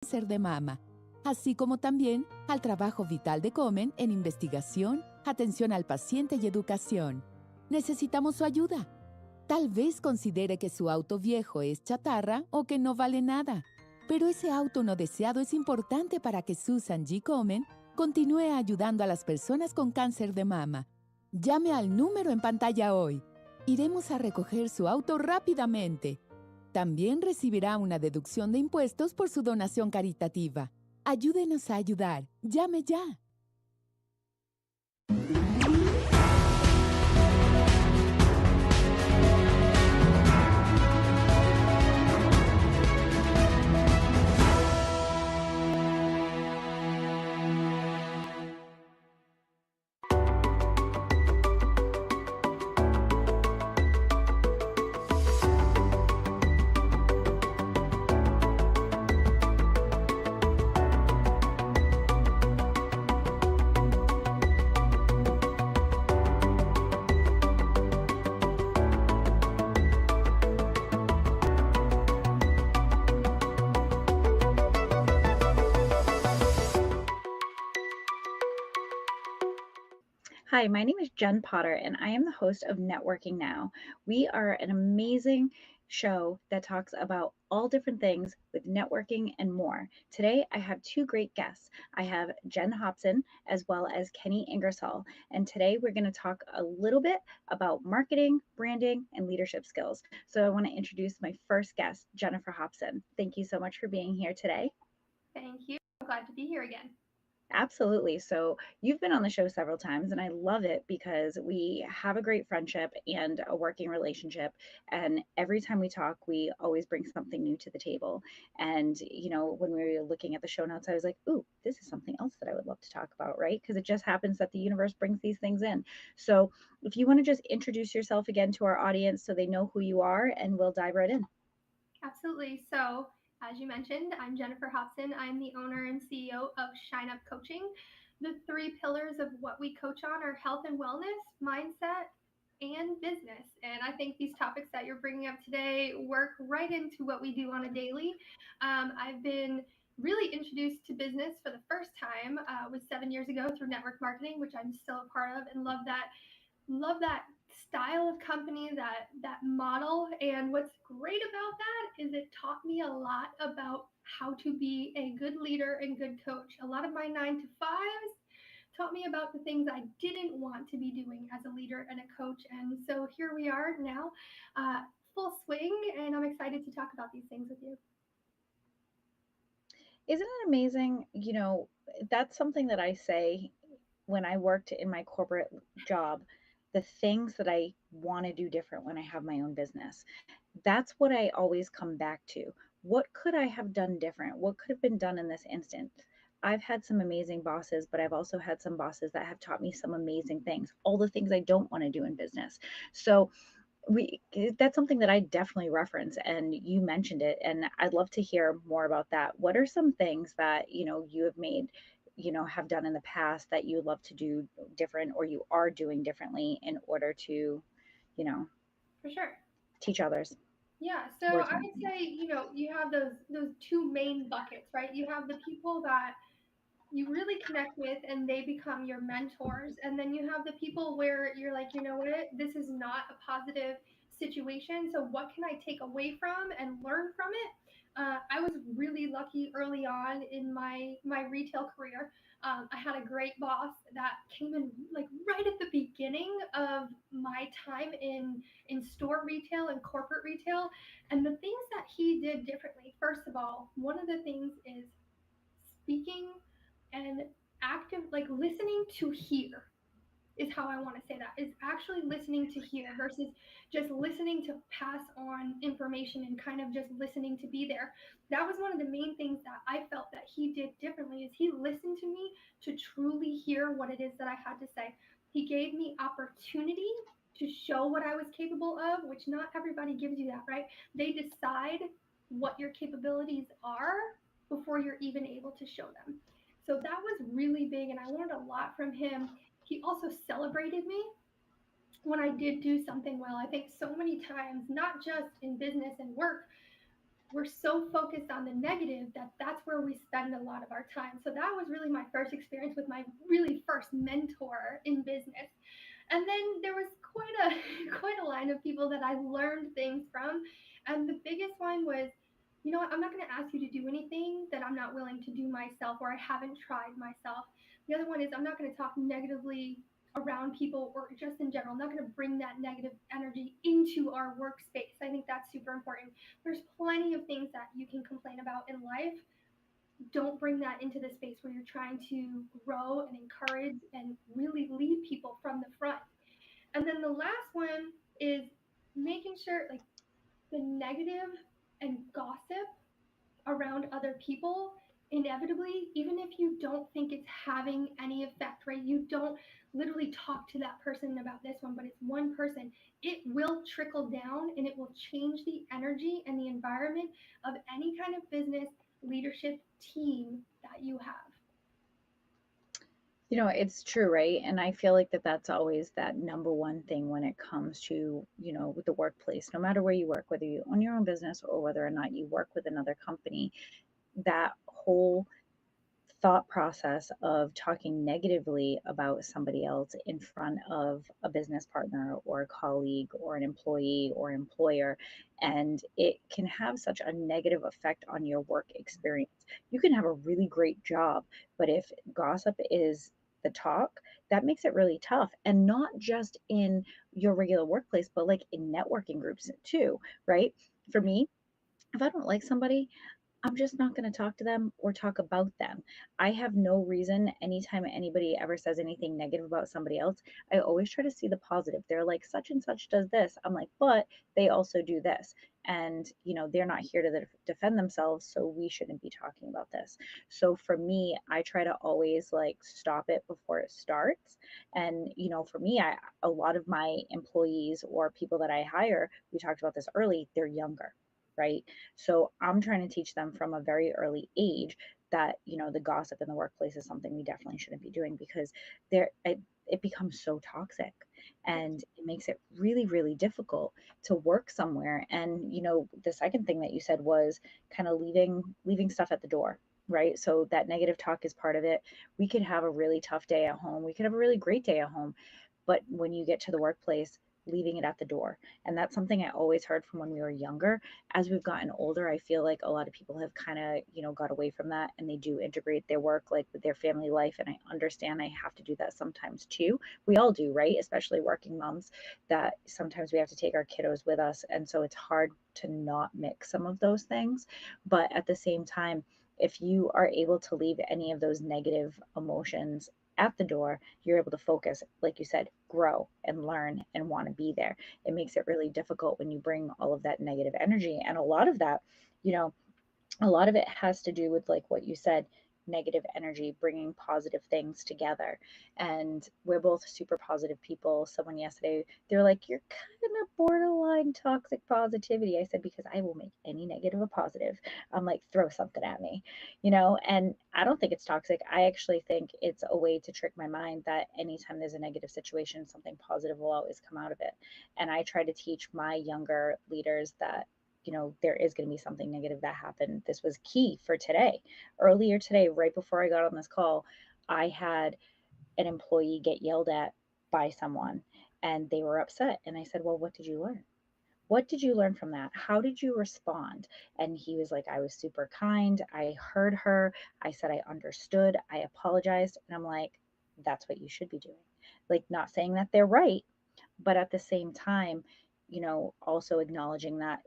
cáncer de mama, así como también al trabajo vital de Comen en investigación, atención al paciente y educación. Necesitamos su ayuda. Tal vez considere que su auto viejo es chatarra o que no vale nada, pero ese auto no deseado es importante para que Susan G. Komen continúe ayudando a las personas con cáncer de mama. Llame al número en pantalla hoy. Iremos a recoger su auto rápidamente. También recibirá una deducción de impuestos por su donación caritativa. Ayúdenos a ayudar. Llame ya. Hi, my name is Jen Potter, and I am the host of Networking Now. We are an amazing show that talks about all different things with networking and more. Today, I have two great guests. I have Jen Hobson as well as Kenny Ingersoll. And today, we're going to talk a little bit about marketing, branding, and leadership skills. So, I want to introduce my first guest, Jennifer Hobson. Thank you so much for being here today. Thank you. I'm glad to be here again. Absolutely. So you've been on the show several times, and I love it because we have a great friendship and a working relationship. And every time we talk, we always bring something new to the table. And, when we were looking at the show notes, I was like, ooh, this is something else that I would love to talk about, right? Because it just happens that the universe brings these things in. So if you want to just introduce yourself again to our audience so they know who you are, and we'll dive right in. Absolutely. So, as you mentioned, I'm Jennifer Hobson. I'm the owner and CEO of Shine Up Coaching. The three pillars of what we coach on are health and wellness, mindset, and business. And I think these topics that you're bringing up today work right into what we do on a daily. I've been really introduced to business for the first time was 7 years ago through network marketing, which I'm still a part of, and love that style of company, that model. And what's great about that is it taught me a lot about how to be a good leader and good coach. A lot of my 9 to 5s taught me about the things I didn't want to be doing as a leader and a coach. And so here we are now, full swing, and I'm excited to talk about these things with you. Isn't it amazing? That's something that I say when I worked in my corporate job, the things that I want to do different when I have my own business. That's what I always come back to. What could I have done different? What could have been done in this instant? I've had some amazing bosses, but I've also had some bosses that have taught me some amazing things, all the things I don't want to do in business. So we that's something that I definitely reference, and you mentioned it, and I'd love to hear more about that. What are some things that you have made, have done in the past that you would love to do different, or you are doing differently in order to, you know, For sure. teach others? Yeah, so Words I on. would say, you have those two main buckets, right? You have the people that you really connect with and they become your mentors. And then you have the people where you're like, you know what, this is not a positive situation. So what can I take away from and learn from it? I was really lucky early on in my retail career. I had a great boss that came in like right at the beginning of my time in store retail and corporate retail. And the things that he did differently, first of all, one of the things is speaking and active, like listening to hear is how I want to say that, is actually listening to hear versus just listening to pass on information and kind of just listening to be there. That was one of the main things that I felt that he did differently, is he listened to me to truly hear what it is that I had to say. He gave me opportunity to show what I was capable of, which not everybody gives you that, right? They decide what your capabilities are before you're even able to show them. So that was really big, and I learned a lot from him. He also celebrated me when I did do something well. I think so many times, not just in business and work, we're so focused on the negative that that's where we spend a lot of our time. So that was really my first experience with my really first mentor in business. And then there was quite a quite a line of people that I learned things from. And the biggest one was, you know what, I'm not going to ask you to do anything that I'm not willing to do myself or I haven't tried myself. The other one is, I'm not going to talk negatively around people or just in general. I'm not going to bring that negative energy into our workspace. I think that's super important. There's plenty of things that you can complain about in life. Don't bring that into the space where you're trying to grow and encourage and really lead people from the front. And then the last one is making sure, like, the negative and gossip around other people, inevitably, even if you don't think it's having any effect, right? You don't literally talk to that person about this one, but it's one person. It will trickle down and it will change the energy and the environment of any kind of business leadership team that you have. It's true, right? And I feel like that's always that number one thing when it comes to, with the workplace, no matter where you work, whether you own your own business or whether or not you work with another company, that whole thought process of talking negatively about somebody else in front of a business partner or a colleague or an employee or employer, and it can have such a negative effect on your work experience. You can have a really great job, but if gossip is the talk, that makes it really tough. And not just in your regular workplace, but like in networking groups too, right? For me, if I don't like somebody, I'm just not going to talk to them or talk about them. I have no reason anytime anybody ever says anything negative about somebody else, I always try to see the positive. They're like, such and such does this. I'm like, but they also do this. And, they're not here to defend themselves. So we shouldn't be talking about this. So for me, I try to always like stop it before it starts. And, for me, a lot of my employees or people that I hire, we talked about this early, they're younger, right? So I'm trying to teach them from a very early age that, the gossip in the workplace is something we definitely shouldn't be doing because it becomes so toxic and it makes it really, really difficult to work somewhere. And, the second thing that you said was kind of leaving stuff at the door. Right. So that negative talk is part of it. We could have a really tough day at home. We could have a really great day at home. But when you get to the workplace, leaving it at the door. And that's something I always heard from when we were younger. As we've gotten older, I feel like a lot of people have kind of, got away from that and they do integrate their work like with their family life. And I understand I have to do that sometimes too. We all do, right? Especially working moms, that sometimes we have to take our kiddos with us. And so it's hard to not mix some of those things. But at the same time, if you are able to leave any of those negative emotions at the door, you're able to focus, like you said, grow and learn and want to be there. It makes it really difficult when you bring all of that negative energy. And a lot of that, you know, a lot of it has to do with like what you said, negative energy bringing positive things together. And we're both super positive people. Someone yesterday, they're like, you're kind of borderline toxic positivity. I said, because I will make any negative a positive. I'm like, throw something at me, and I don't think it's toxic. I actually think it's a way to trick my mind that anytime there's a negative situation, something positive will always come out of it. And I try to teach my younger leaders that, there is going to be something negative that happened. This was key for today. Earlier today, right before I got on this call, I had an employee get yelled at by someone and they were upset. And I said, well, what did you learn? What did you learn from that? How did you respond? And he was like, I was super kind. I heard her. I said, I understood. I apologized. And I'm like, that's what you should be doing. Like, not saying that they're right, but at the same time, also acknowledging that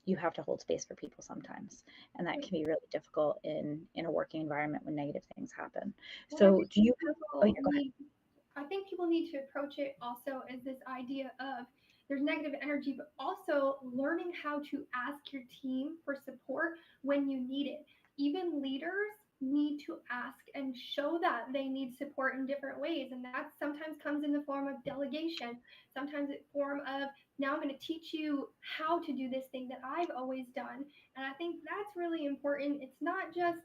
you have to hold space for people sometimes, and that can be really difficult in a working environment when negative things happen. Well, I So just do think you have, oh yeah, people go ahead. need I think people need to approach it also as this idea of there's negative energy, but also learning how to ask your team for support when you need it. Even leaders need to ask and show that they need support in different ways. And that sometimes comes in the form of delegation, sometimes in form of, now I'm going to teach you how to do this thing that I've always done. And I think that's really important. It's not just,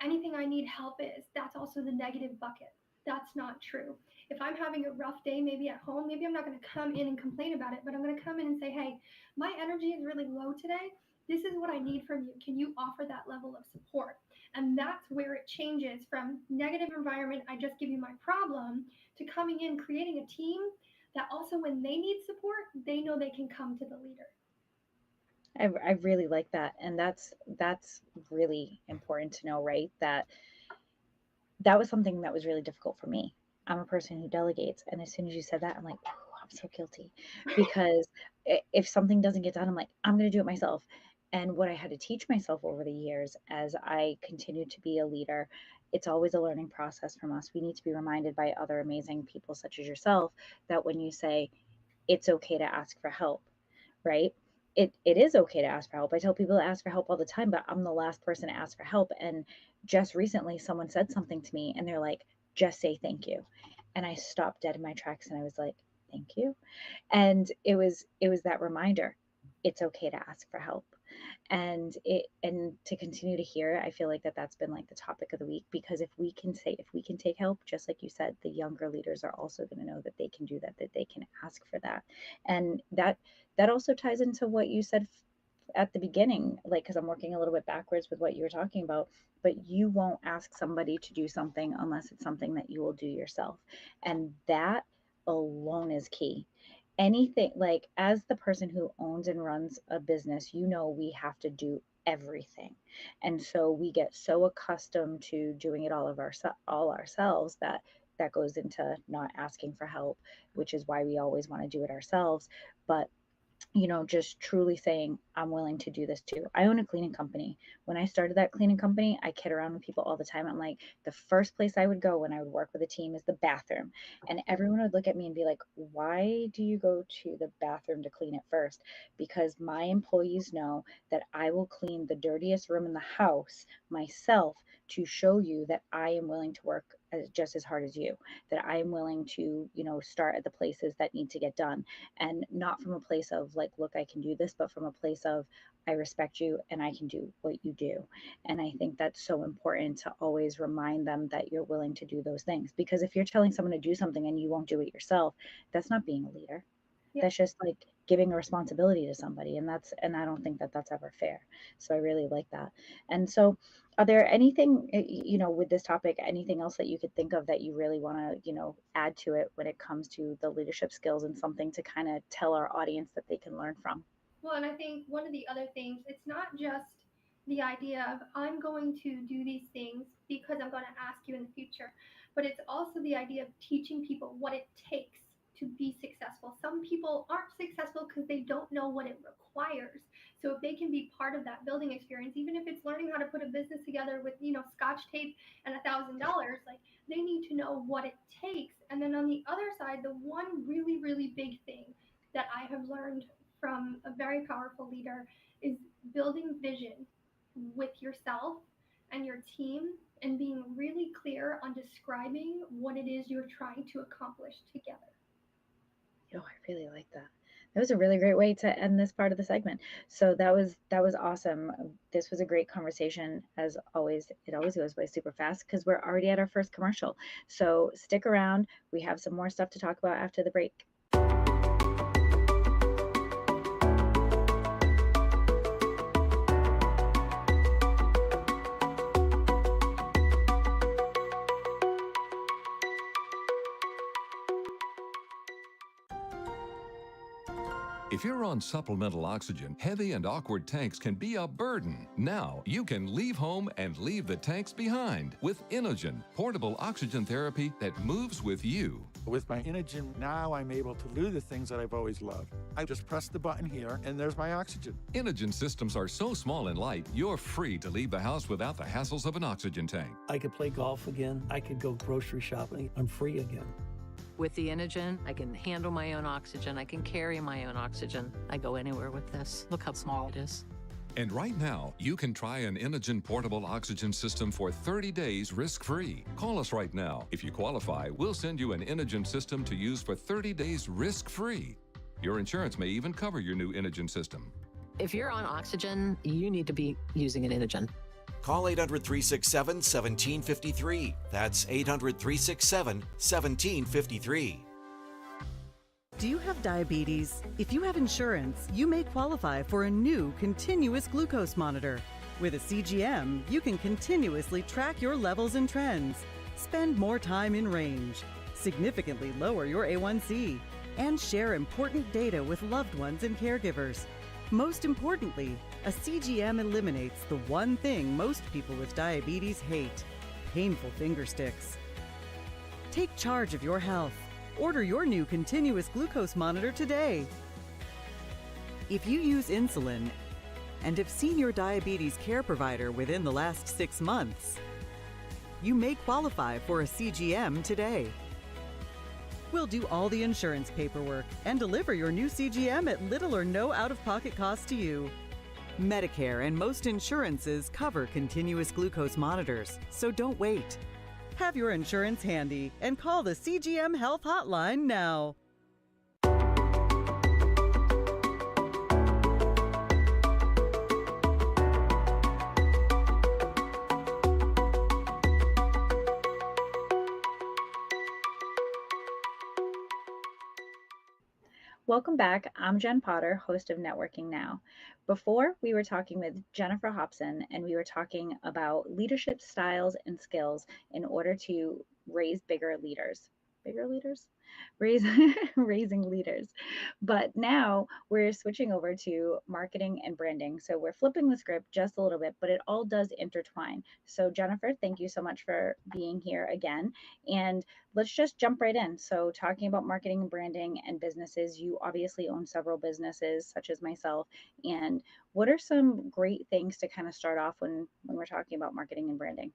anything I need help is, that's also the negative bucket. That's not true. If I'm having a rough day, maybe at home, maybe I'm not going to come in and complain about it, but I'm going to come in and say, hey, my energy is really low today. This is what I need from you. Can you offer that level of support? And that's where it changes from negative environment, I just give you my problem, to coming in, creating a team that also when they need support, they know they can come to the leader. I really like that. And that's really important to know, right? That was something that was really difficult for me. I'm a person who delegates. And as soon as you said that, I'm like, "Ooh, I'm so guilty." Because if something doesn't get done, I'm like, I'm going to do it myself. And what I had to teach myself over the years as I continue to be a leader, it's always a learning process from us. We need to be reminded by other amazing people, such as yourself, that when you say it's okay to ask for help, right? It is okay to ask for help. I tell people to ask for help all the time, but I'm the last person to ask for help. And just recently, someone said something to me and they're like, just say thank you. And I stopped dead in my tracks and I was like, thank you. And it was that reminder. It's okay to ask for help. And to continue to hear it, I feel like that's been like the topic of the week, because if we can take help, just like you said, the younger leaders are also going to know that they can do that they can ask for that. And that also ties into what you said at the beginning, like, because I'm working a little bit backwards with what you were talking about, but you won't ask somebody to do something unless it's something that you will do yourself. And that alone is key. Anything, like, as the person who owns and runs a business, we have to do everything. And so we get so accustomed to doing it all ourselves that goes into not asking for help, which is why we always want to do it ourselves. But just truly saying, I'm willing to do this too. I own a cleaning company. When I started that cleaning company, I kid around with people all the time. I'm like, the first place I would go when I would work with a team is the bathroom. And everyone would look at me and be like, why do you go to the bathroom to clean it first? Because my employees know that I will clean the dirtiest room in the house myself to show you that I am willing to work just as hard as you, that I am willing to, start at the places that need to get done, and not from a place of like, look, I can do this, but from a place of, I respect you and I can do what you do. And I think that's so important to always remind them that you're willing to do those things, because if you're telling someone to do something and you won't do it yourself, that's not being a leader. Yeah. That's just like giving a responsibility to somebody, and I don't think that that's ever fair. So I really like that. And so, are there anything, with this topic, anything else that you could think of that you really want to, add to it when it comes to the leadership skills, and something to kind of tell our audience that they can learn from? Well, and I think one of the other things, it's not just the idea of I'm going to do these things because I'm going to ask you in the future, but it's also the idea of teaching people what it takes to be successful. Some people aren't successful because they don't know what it requires. So if they can be part of that building experience, even if it's learning how to put a business together with, scotch tape and $1,000, like they need to know what it takes. And then on the other side, the one really, really big thing that I have learned from a very powerful leader is building vision with yourself and your team, and being really clear on describing what it is you're trying to accomplish together. Oh, I really like that. That was a really great way to end this part of the segment. So that was awesome. This was a great conversation. As always, it always goes by super fast because we're already at our first commercial. So stick around. We have some more stuff to talk about after the break. If you're on supplemental oxygen, heavy and awkward tanks can be a burden. Now, you can leave home and leave the tanks behind with Inogen, portable oxygen therapy that moves with you. With my Inogen, now I'm able to do the things that I've always loved. I just press the button here, and there's my oxygen. Inogen systems are so small and light, you're free to leave the house without the hassles of an oxygen tank. I could play golf again. I could go grocery shopping. I'm free again. With the Inogen, I can handle my own oxygen. I can carry my own oxygen. I go anywhere with this. Look how small it is. And right now, you can try an Inogen portable oxygen system for 30 days risk-free. Call us right now. If you qualify, we'll send you an Inogen system to use for 30 days risk-free. Your insurance may even cover your new Inogen system. If you're on oxygen, you need to be using an Inogen. Call 800-367-1753. That's 800-367-1753. Do you have diabetes? If you have insurance, you may qualify for a new continuous glucose monitor. With a CGM, you can continuously track your levels and trends, spend more time in range, significantly lower your A1C, and share important data with loved ones and caregivers. Most importantly, a CGM eliminates the one thing most people with diabetes hate: painful finger sticks. Take charge of your health. Order your new continuous glucose monitor today. If you use insulin and have seen your diabetes care provider within the last 6 months, you may qualify for a CGM today. We'll do all the insurance paperwork and deliver your new CGM at little or no out-of-pocket cost to you. Medicare and most insurances cover continuous glucose monitors, so don't wait. Have your insurance handy and call the CGM Health Hotline now. Welcome back. I'm Jen Potter, host of Networking Now. Before, we were talking with Jennifer Hobson, and we were talking about leadership styles and skills in order to raise bigger leaders. Bigger leaders? Raise, raising leaders. But now we're switching over to marketing and branding. So we're flipping the script just a little bit, but it all does intertwine. So Jennifer, thank you so much for being here again. And let's just jump right in. So talking about marketing and branding and businesses, you obviously own several businesses such as myself. And what are some great things to kind of start off when we're talking about marketing and branding?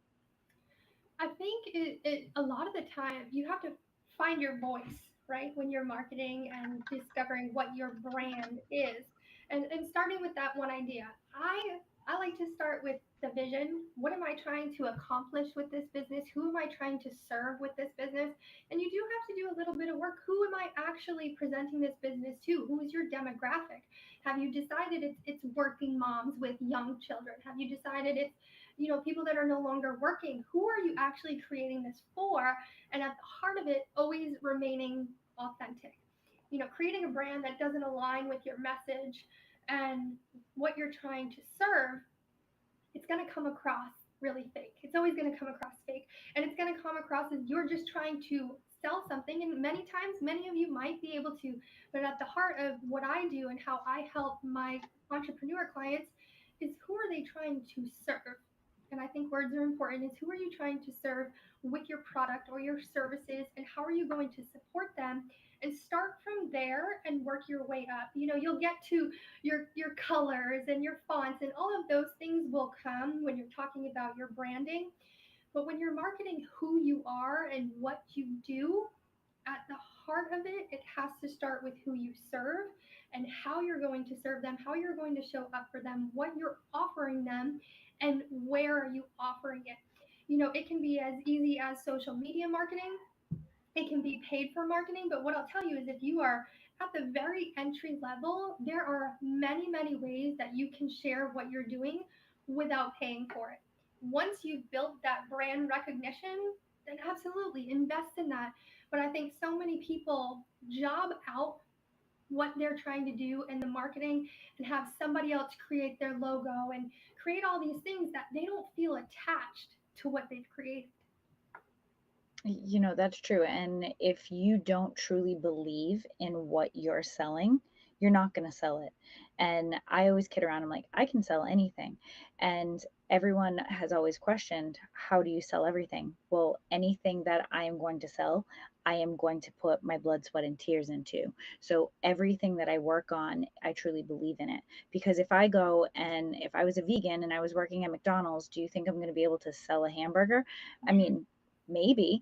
I think a lot of the time you have to find your voice, right? When you're marketing and discovering what your brand is. And starting with that one idea. I like to start with the vision. What am I trying to accomplish with this business? Who am I trying to serve with this business? And you do have to do a little bit of work. Who am I actually presenting this business to? Who is your demographic? Have you decided it's working moms with young children? Have you decided it's people that are no longer working? Who are you actually creating this for? And at the heart of it, always remaining authentic. Creating a brand that doesn't align with your message and what you're trying to serve, it's going to come across really fake. It's always going to come across fake. And it's going to come across as you're just trying to sell something. And many times, many of you might be able to, but at the heart of what I do and how I help my entrepreneur clients is, who are they trying to serve? And I think words are important. Is, who are you trying to serve with your product or your services, and how are you going to support them? And start from there and work your way up. You'll get to your colors and your fonts, and all of those things will come when you're talking about your branding. But when you're marketing who you are and what you do, at the heart of it, it has to start with who you serve and how you're going to serve them, how you're going to show up for them, what you're offering them, and where are you offering it. It can be as easy as social media marketing. It can be paid for marketing, but what I'll tell you is, if you are at the very entry level, there are many, many ways that you can share what you're doing without paying for it. Once you've built that brand recognition, then absolutely invest in that. But I think so many people job out what they're trying to do in the marketing and have somebody else create their logo and create all these things that they don't feel attached to what they've created. That's true. And if you don't truly believe in what you're selling, you're not going to sell it. And I always kid around. I'm like, I can sell anything. And everyone has always questioned, how do you sell everything? Well, anything that I am going to sell, I am going to put my blood, sweat, and tears into. So everything that I work on, I truly believe in it. Because if I go and if I was a vegan and I was working at McDonald's, do you think I'm going to be able to sell a hamburger? I mean, maybe,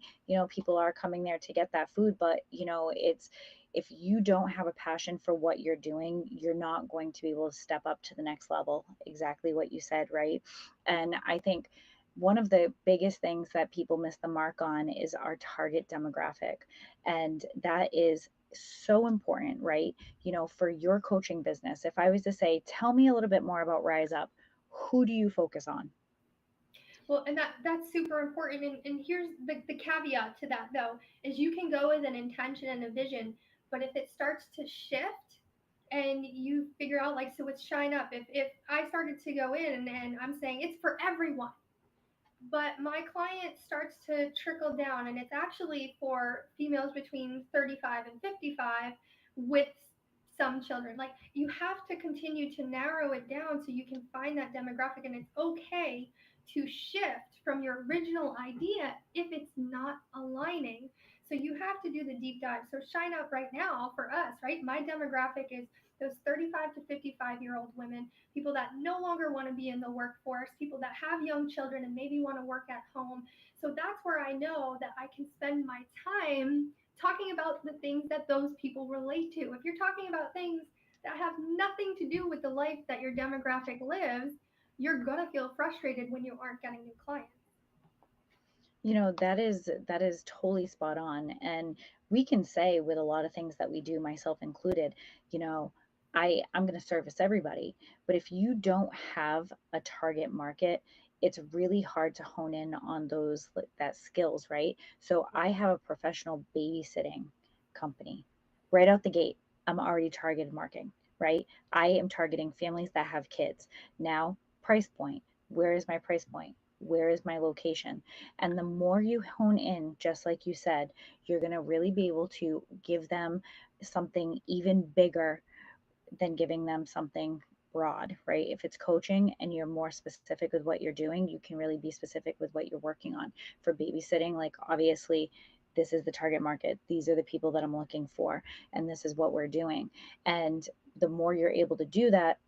people are coming there to get that food, but it's, if you don't have a passion for what you're doing, you're not going to be able to step up to the next level. Exactly what you said, right? And I think one of the biggest things that people miss the mark on is our target demographic. And that is so important, right? For your coaching business, if I was to say, tell me a little bit more about Rise Up, who do you focus on? Well, and that's super important. And here's the caveat to that, though, is you can go with an intention and a vision, But if it starts to shift and you figure out, like, so it's shine up, if I started to go in and I'm saying it's for everyone, but my client starts to trickle down and it's actually for females between 35 and 55 with some children. Like, you have to continue to narrow it down so you can find that demographic, and it's okay to shift from your original idea if it's not aligning. So you have to do the deep dive. So shine up right now for us, right? My demographic is those 35 to 55-year-old women, people that no longer want to be in the workforce, people that have young children and maybe want to work at home. So that's where I know that I can spend my time talking about the things that those people relate to. If you're talking about things that have nothing to do with the life that your demographic lives, you're going to feel frustrated when you aren't getting new clients. That is totally spot on. And we can say with a lot of things that we do, myself included, you know, I'm going to service everybody. But if you don't have a target market, it's really hard to hone in on those that skills, right? So I have a professional babysitting company. Right out the gate, I'm already targeted marketing, right? I am targeting families that have kids. Now, price point. Where is my price point? Where is my location? And the more you hone in, just like you said, you're going to really be able to give them something even bigger than giving them something broad, right? If it's coaching and you're more specific with what you're doing, you can really be specific with what you're working on. For babysitting, like obviously, this is the target market. These are the people that I'm looking for, and this is what we're doing. And the more you're able to do that,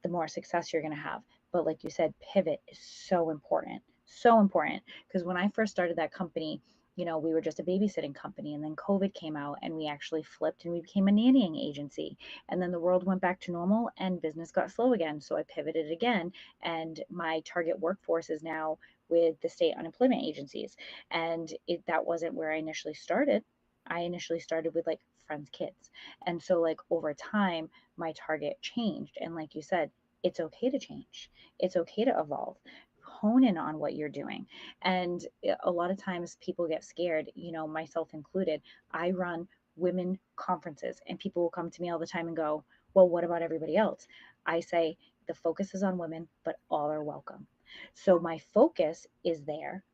the more success you're going to have. But like you said, pivot is so important. So important. Because when I first started that company, we were just a babysitting company, and then COVID came out and we actually flipped and we became a nannying agency. And then the world went back to normal and business got slow again. So I pivoted again. And my target workforce is now with the state unemployment agencies. And that wasn't where I initially started. I initially started with like friends' kids. And so, like, over time, my target changed. And like you said, it's okay to change, it's okay to evolve. Hone in on what you're doing. And a lot of times people get scared, myself included. I run women conferences and people will come to me all the time and go, well, what about everybody else? I say the focus is on women, but all are welcome. So my focus is there,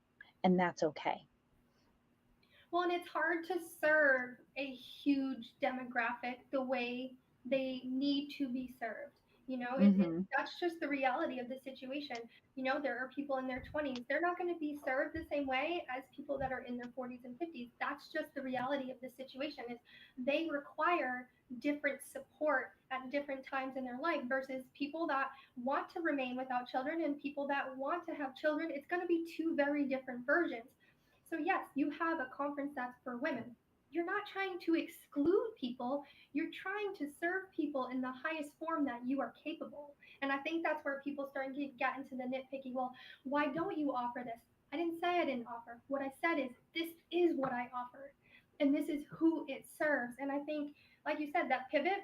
and that's okay. Well, and it's hard to serve a huge demographic the way they need to be served. Hmm. That's just the reality of the situation. There are people in their 20s, they're not going to be served the same way as people that are in their 40s and 50s. That's just the reality of the situation, is they require different support at different times in their life versus people that want to remain without children and people that want to have children. It's going to be two very different versions. So, yes, you have a conference that's for women. You're not trying to exclude people, you're trying to serve people in the highest form that you are capable. And I think that's where people start to get into the nitpicky. Well, why don't you offer this? I didn't say I didn't offer. What I said is, this is what I offer, and this is who it serves. And I think, like you said, that pivot,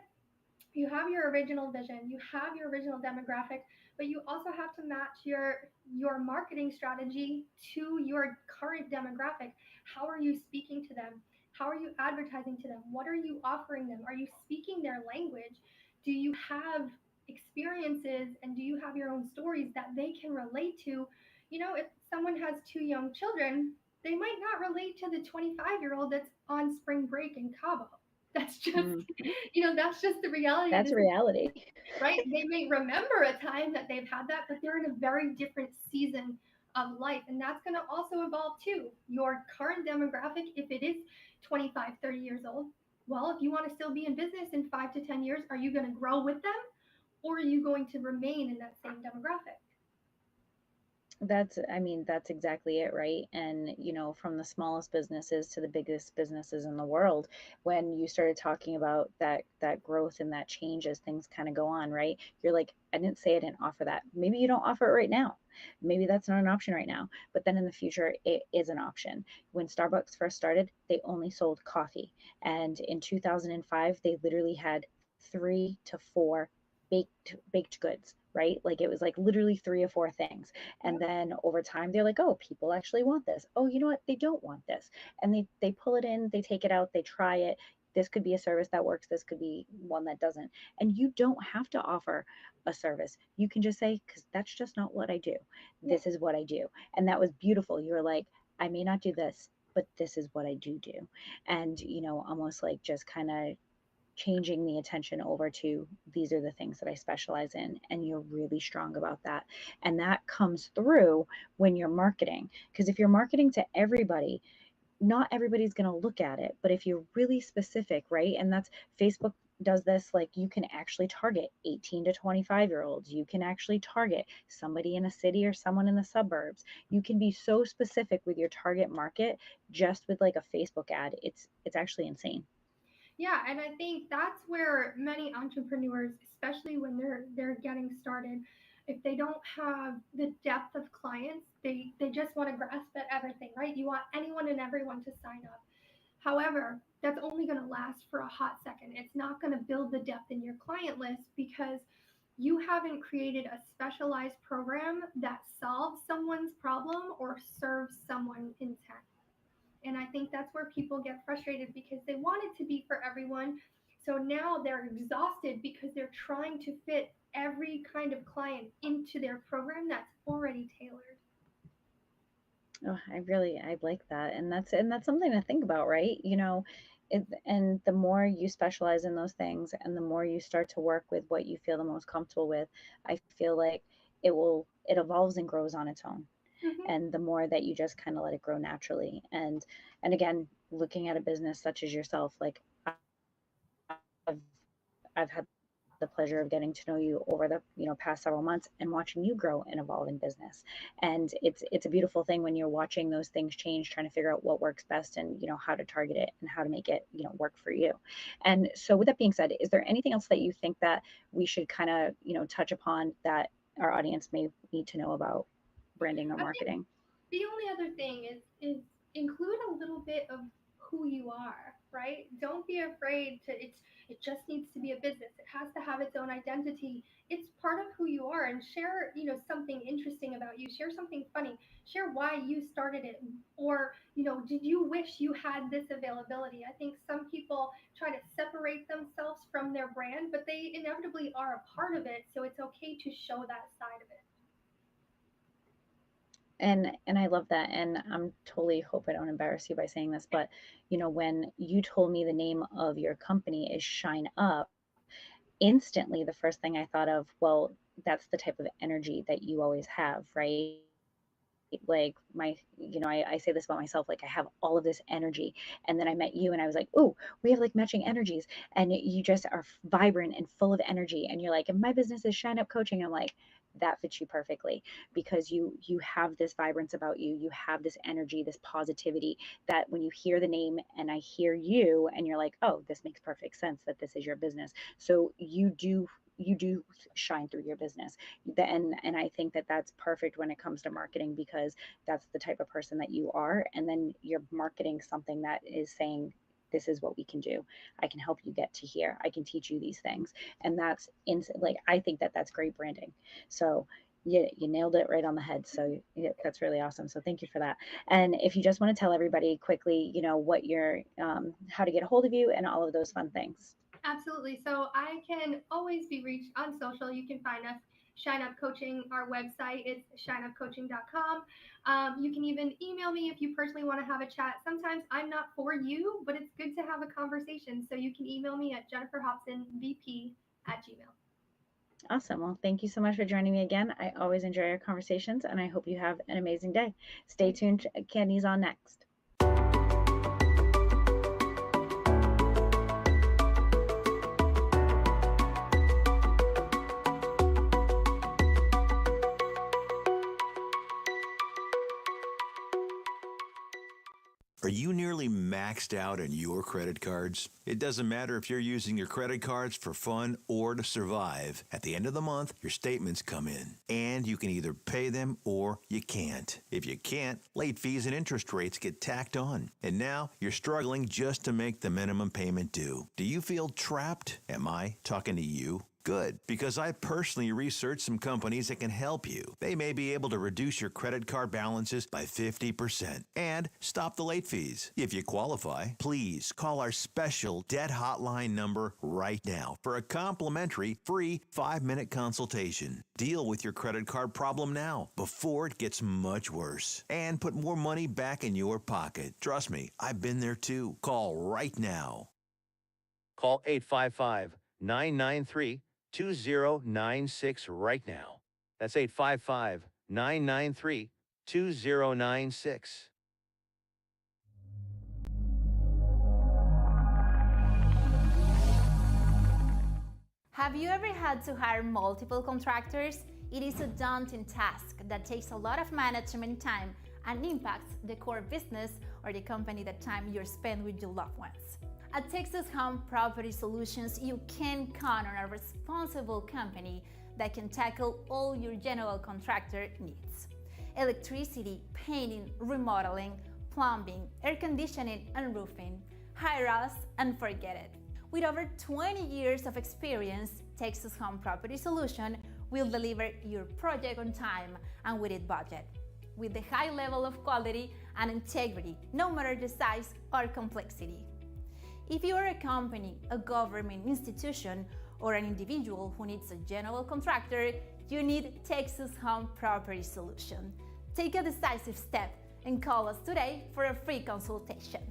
you have your original vision, you have your original demographic, but you also have to match your marketing strategy to your current demographic. How are you speaking to them? How are you advertising to them? What are you offering them? Are you speaking their language? Do you have experiences and do you have your own stories that they can relate to? If someone has two young children, they might not relate to the 25-year-old that's on spring break in Cabo. That's just, Mm, that's just the reality of that's this, a reality. right? They may remember a time that they've had that, but they're in a very different season of life. And that's going to also evolve too. Your current demographic, if it is 25, 30 years old, well, if you want to still be in business in 5 to 10 years, are you going to grow with them or are you going to remain in that same demographic? That's exactly it, right? And, from the smallest businesses to the biggest businesses in the world, when you started talking about that growth and that change as things kind of go on, right? You're like, I didn't say I didn't offer that. Maybe you don't offer it right now. Maybe that's not an option right now, but then in the future, it is an option. When Starbucks first started, they only sold coffee. And in 2005, they literally had 3 to 4 baked goods, right? Like it was like literally 3 or 4 things. And then over time, they're like, oh, people actually want this. Oh, you know what? They don't want this. And they pull it in, they take it out, they try it. this could be a service that works, this could be one that doesn't. And you don't have to offer a service. You can just say, because that's just not what I do. This is what I do. And that was beautiful. You were like, I may not do this, but this is what I do. And, almost like just kind of changing the attention over to these are the things that I specialize in, and you're really strong about that. And that comes through when you're marketing, because if you're marketing to everybody, not everybody's going to look at it. But if you're really specific, right? And that's Facebook does this, like you can actually target 18 to 25-year-olds. You can actually target somebody in a city or someone in the suburbs. You can be so specific with your target market just with like a Facebook ad. It's actually insane. Yeah, and I think that's where many entrepreneurs, especially when they're getting started, if they don't have the depth of clients, they just want to grasp at everything, right? You want anyone and everyone to sign up. However, that's only going to last for a hot second. It's not going to build the depth in your client list because you haven't created a specialized program that solves someone's problem or serves someone's intent. And I think that's where people get frustrated because they want it to be for everyone. So now they're exhausted because they're trying to fit every kind of client into their program that's already tailored. Oh, I like that. And that's something to think about, right? And the more you specialize in those things and the more you start to work with what you feel the most comfortable with, I feel like it evolves and grows on its own. Mm-hmm. And the more that you just kind of let it grow naturally. And again, looking at a business such as yourself, like I've I've had the pleasure of getting to know you over the past several months and watching you grow and evolve in business. And it's a beautiful thing when you're watching those things change, trying to figure out what works best and how to target it and how to make it work for you. And so with that being said, is there anything else that you think that we should kind of touch upon that our audience may need to know about branding or I think marketing? the only other thing is include a little bit of who you are, right? Don't be afraid to it just needs to be a business. It has to have its own identity. It's part of who you are, and share, something interesting about you. Share something funny. Share why you started it, or, did you wish you had this availability? I think some people try to separate themselves from their brand, but they inevitably are a part of it, so it's okay to show that side of it. And I love that. And I'm totally hope I don't embarrass you by saying this, but when you told me the name of your company is Shine Up, instantly the first thing I thought of, well, that's the type of energy that you always have, right? Like I say this about myself, like I have all of this energy. And then I met you and I was like, oh, we have like matching energies. And you just are vibrant and full of energy. And you're like, and my business is Shine Up Coaching. I'm like, that fits you perfectly because you have this vibrance about you. You have this energy, this positivity that when you hear the name and I hear you and you're like, oh, this makes perfect sense that this is your business. So you do shine through your business. And I think that that's perfect when it comes to marketing because that's the type of person that you are. And then you're marketing something that is saying, this is what we can do. I can help you get to here. I can teach you these things. And that's like, I think that that's great branding. So you nailed it right on the head. So yeah, that's really awesome. So thank you for that. And if you just want to tell everybody quickly, what your, how to get a hold of you and all of those fun things. Absolutely. So I can always be reached on social. You can find us Shine Up Coaching. Our website is shineupcoaching.com. You can even email me if you personally want to have a chat. Sometimes I'm not for you, but it's good to have a conversation. So you can email me at jenniferhobsonvp@gmail. Awesome. Well, thank you so much for joining me again. I always enjoy our conversations and I hope you have an amazing day. Stay tuned. Candy's on next. Are you nearly maxed out on your credit cards? It doesn't matter if you're using your credit cards for fun or to survive. At the end of the month, your statements come in, and you can either pay them or you can't. If you can't, late fees and interest rates get tacked on. And now you're struggling just to make the minimum payment due. Do you feel trapped? Am I talking to you? Good, because I personally researched some companies that can help you. They may be able to reduce your credit card balances by 50% and stop the late fees. If you qualify, please call our special debt hotline number right now for a complimentary free 5-minute consultation. Deal with your credit card problem now before it gets much worse and put more money back in your pocket. Trust me, I've been there too. Call right now. Call 855-993-2096 right now. That's 855-993-2096. Have you ever had to hire multiple contractors? It is a daunting task that takes a lot of management time and impacts the core business or the company that time you spend with your loved ones. At Texas Home Property Solutions, you can count on a responsible company that can tackle all your general contractor needs. Electricity, painting, remodeling, plumbing, air conditioning, and roofing. Hire us and forget it. With over 20 years of experience, Texas Home Property Solution will deliver your project on time and within budget, with the high level of quality and integrity, no matter the size or complexity. If you are a company, a government institution, or an individual who needs a general contractor, you need Texas Home Property Solution. Take a decisive step and call us today for a free consultation.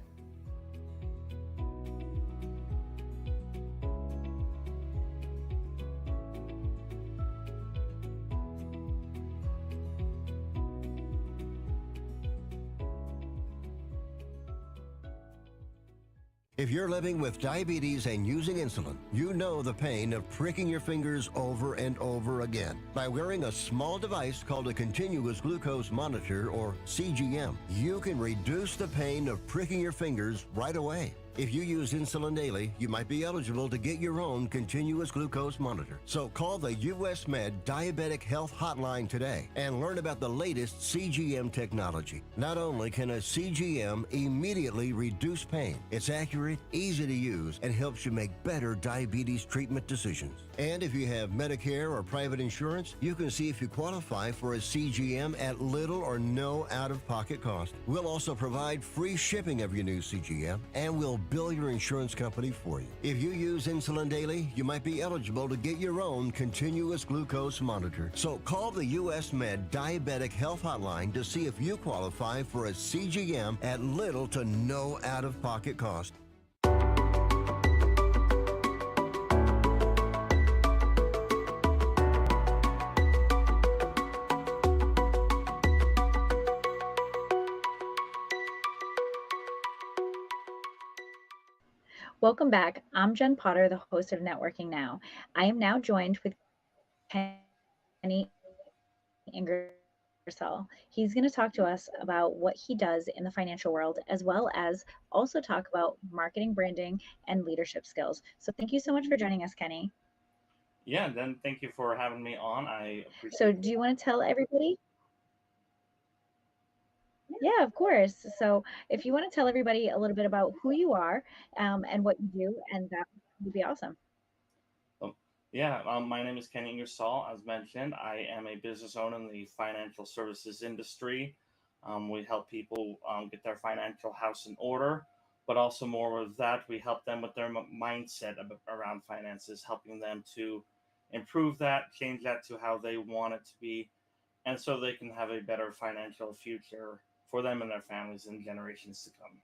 If you're living with diabetes and using insulin, you know the pain of pricking your fingers over and over again. By wearing a small device called a continuous glucose monitor, or CGM, you can reduce the pain of pricking your fingers right away. If you use insulin daily, you might be eligible to get your own continuous glucose monitor. So call the US Med Diabetic Health Hotline today and learn about the latest CGM technology. Not only can a CGM immediately reduce pain, it's accurate, easy to use, and helps you make better diabetes treatment decisions. And if you have Medicare or private insurance, you can see if you qualify for a CGM at little or no out-of-pocket cost. We'll also provide free shipping of your new CGM, and we'll bill your insurance company for you. If you use insulin daily, you might be eligible to get your own continuous glucose monitor. So call the US Med Diabetic Health Hotline to see if you qualify for a CGM at little to no out-of-pocket cost. Welcome back. I'm Jen Potter, the host of Networking Now. I am now joined with Kenny Ingersoll. He's going to talk to us about what he does in the financial world, as well as also talk about marketing, branding, and leadership skills. So thank you so much for joining us, Kenny. Yeah, then thank you for having me on. I appreciate So do you want to tell everybody? Yeah, of course. So if you want to tell everybody a little bit about who you are and what you do, and that would be awesome. My name is Kenny Ingersoll. As mentioned, I am a business owner in the financial services industry. We help people get their financial house in order, but also more of that, we help them with their mindset around finances, helping them to improve that, change that to how they want it to be, and so they can have a better financial future for them and their families in generations to come.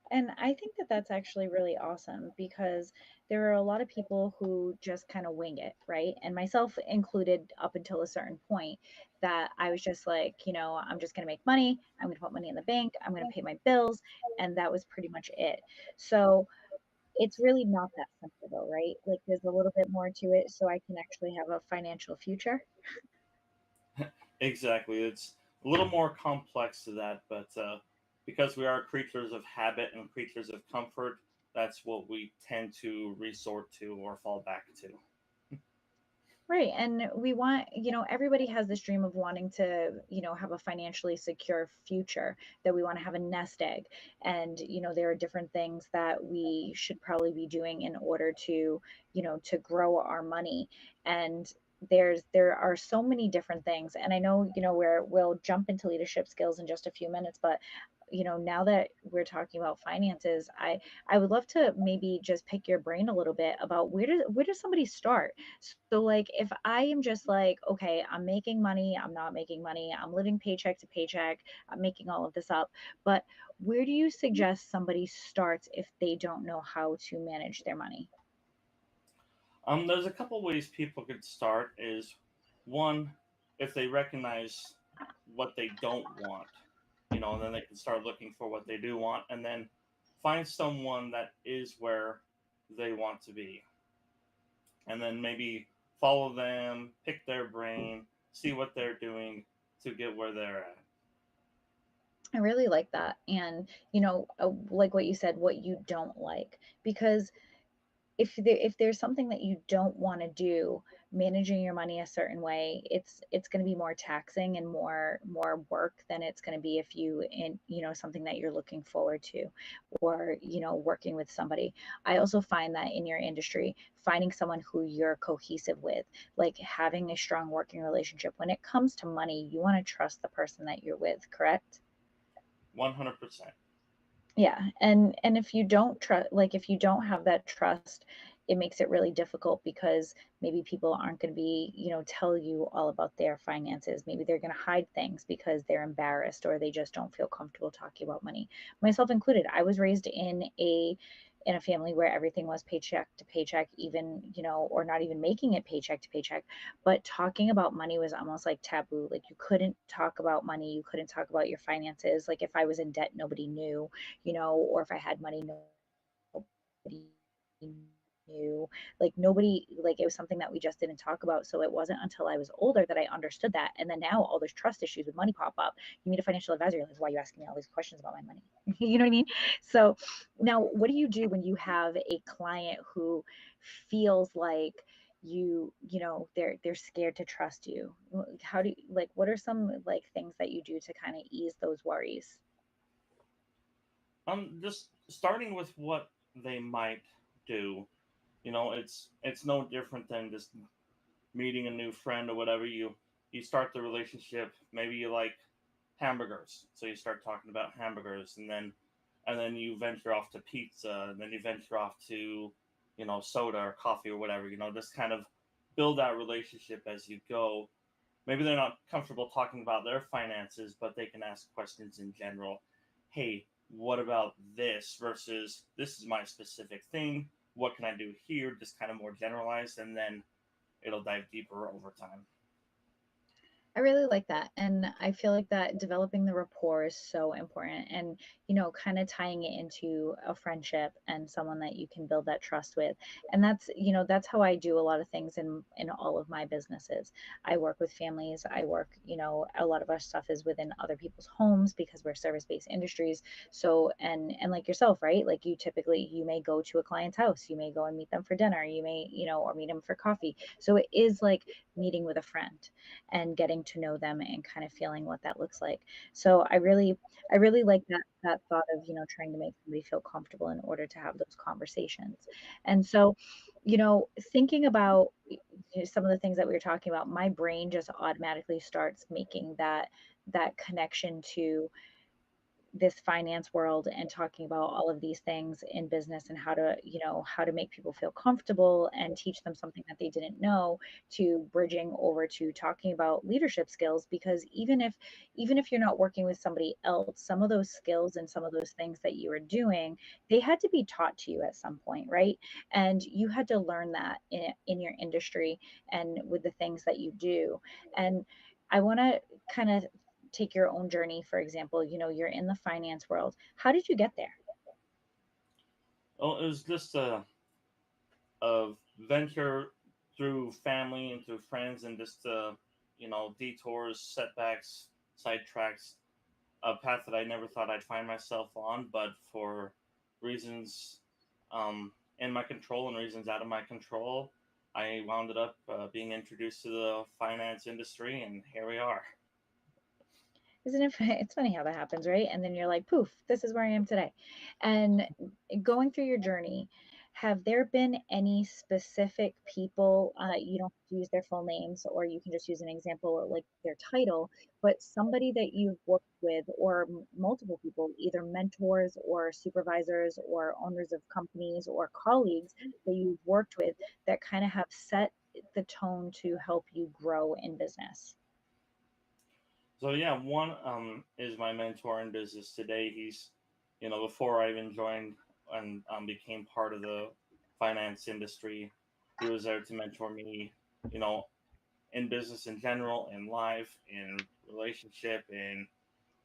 And I think that that's actually really awesome because there are a lot of people who just kind of wing it, right? And myself included up until a certain point that I was just like, I'm just going to make money. I'm going to put money in the bank. I'm going to pay my bills. And that was pretty much it. So it's really not that simple though, right? Like there's a little bit more to it so I can actually have a financial future. Exactly. It's a little more complex to that, but because we are creatures of habit and creatures of comfort, that's what we tend to resort to or fall back to. Right. And we want, everybody has this dream of wanting to, have a financially secure future, that we want to have a nest egg. And, there are different things that we should probably be doing in order to, to grow our money. And there are so many different things. And I know, where we'll jump into leadership skills in just a few minutes, but now that we're talking about finances, I would love to maybe just pick your brain a little bit about where does somebody start. So like if I am just like, okay, I'm making money, I'm not making money, I'm living paycheck to paycheck, I'm making all of this up, but where do you suggest somebody starts if they don't know how to manage their money? There's a couple ways people could start. Is one, if they recognize what they don't want, then they can start looking for what they do want, and then find someone that is where they want to be, and then maybe follow them, pick their brain, see what they're doing to get where they're at. I really like that. And, like what you said, what you don't like, because if there's something that you don't want to do, managing your money a certain way, it's going to be more taxing and more work than it's going to be if you in something that you're looking forward to, or working with somebody. I also find that in your industry, finding someone who you're cohesive with, like having a strong working relationship when it comes to money, you want to trust the person that you're with, correct? 100%. Yeah, and if you don't trust, like if you don't have that trust, it makes it really difficult, because maybe people aren't going to be, tell you all about their finances. Maybe they're going to hide things because they're embarrassed, or they just don't feel comfortable talking about money. Myself included, I was raised in a family where everything was paycheck to paycheck, even, or not even making it paycheck to paycheck. But talking about money was almost like taboo. Like you couldn't talk about money, you couldn't talk about your finances. Like if I was in debt, nobody knew, or if I had money, nobody knew. Like nobody, like it was something that we just didn't talk about. So it wasn't until I was older that I understood that. And then now all those trust issues with money pop up. You meet a financial advisor, you're like, why are you asking me all these questions about my money? You know what I mean? So now what do you do when you have a client who feels like they're scared to trust you? How do you, like, what are some like things that you do to kind of ease those worries? Just starting with what they might do. It's no different than just meeting a new friend or whatever. You start the relationship. Maybe you like hamburgers, so you start talking about hamburgers, and then you venture off to pizza, and then you venture off to soda or coffee or whatever. Just kind of build that relationship as you go. Maybe they're not comfortable talking about their finances, but they can ask questions in general. Hey, what about this versus this is my specific thing? What can I do here? Just kind of more generalized, and then it'll dive deeper over time. I really like that. And I feel like that developing the rapport is so important, and, kind of tying it into a friendship and someone that you can build that trust with. And that's how I do a lot of things in all of my businesses. I work with families. I work, a lot of our stuff is within other people's homes because we're service-based industries. So, and like yourself, right? Like you may go to a client's house, you may go and meet them for dinner, you may, or meet them for coffee. So it is like meeting with a friend and getting to know them and kind of feeling what that looks like. So I really like that thought of, trying to make somebody feel comfortable in order to have those conversations. And so, thinking about some of the things that we were talking about, my brain just automatically starts making that connection to this finance world and talking about all of these things in business, and how to make people feel comfortable and teach them something that they didn't know, to bridging over to talking about leadership skills. Because even if you're not working with somebody else, some of those skills and some of those things that you were doing, they had to be taught to you at some point, right? And you had to learn that in your industry and with the things that you do. And I want to kind of take your own journey. For example, you're in the finance world. How did you get there? Well, it was just a venture through family and through friends, and just detours, setbacks, sidetracks, a path that I never thought I'd find myself on, but for reasons in my control and reasons out of my control, I wound up being introduced to the finance industry, and here we are. Isn't it it's funny how that happens, right? And then you're like, poof, this is where I am today. And going through your journey, have there been any specific people, you don't have to use their full names, or you can just use an example like their title, but somebody that you've worked with, or multiple people, either mentors or supervisors or owners of companies or colleagues that you've worked with that kind of have set the tone to help you grow in business? So yeah, one is my mentor in business today. He's, before I even joined and became part of the finance industry, he was there to mentor me, you know, in business in general, in life, in relationship, in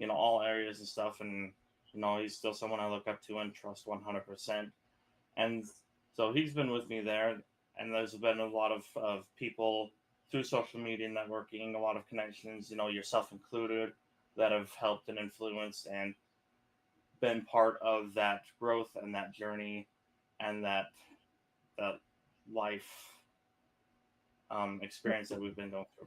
all areas and stuff. And he's still someone I look up to and trust 100%. And so he's been with me there, and there's been a lot of people through social media networking, a lot of connections, yourself included, that have helped and influenced and been part of that growth and that journey and that life experience that we've been going through.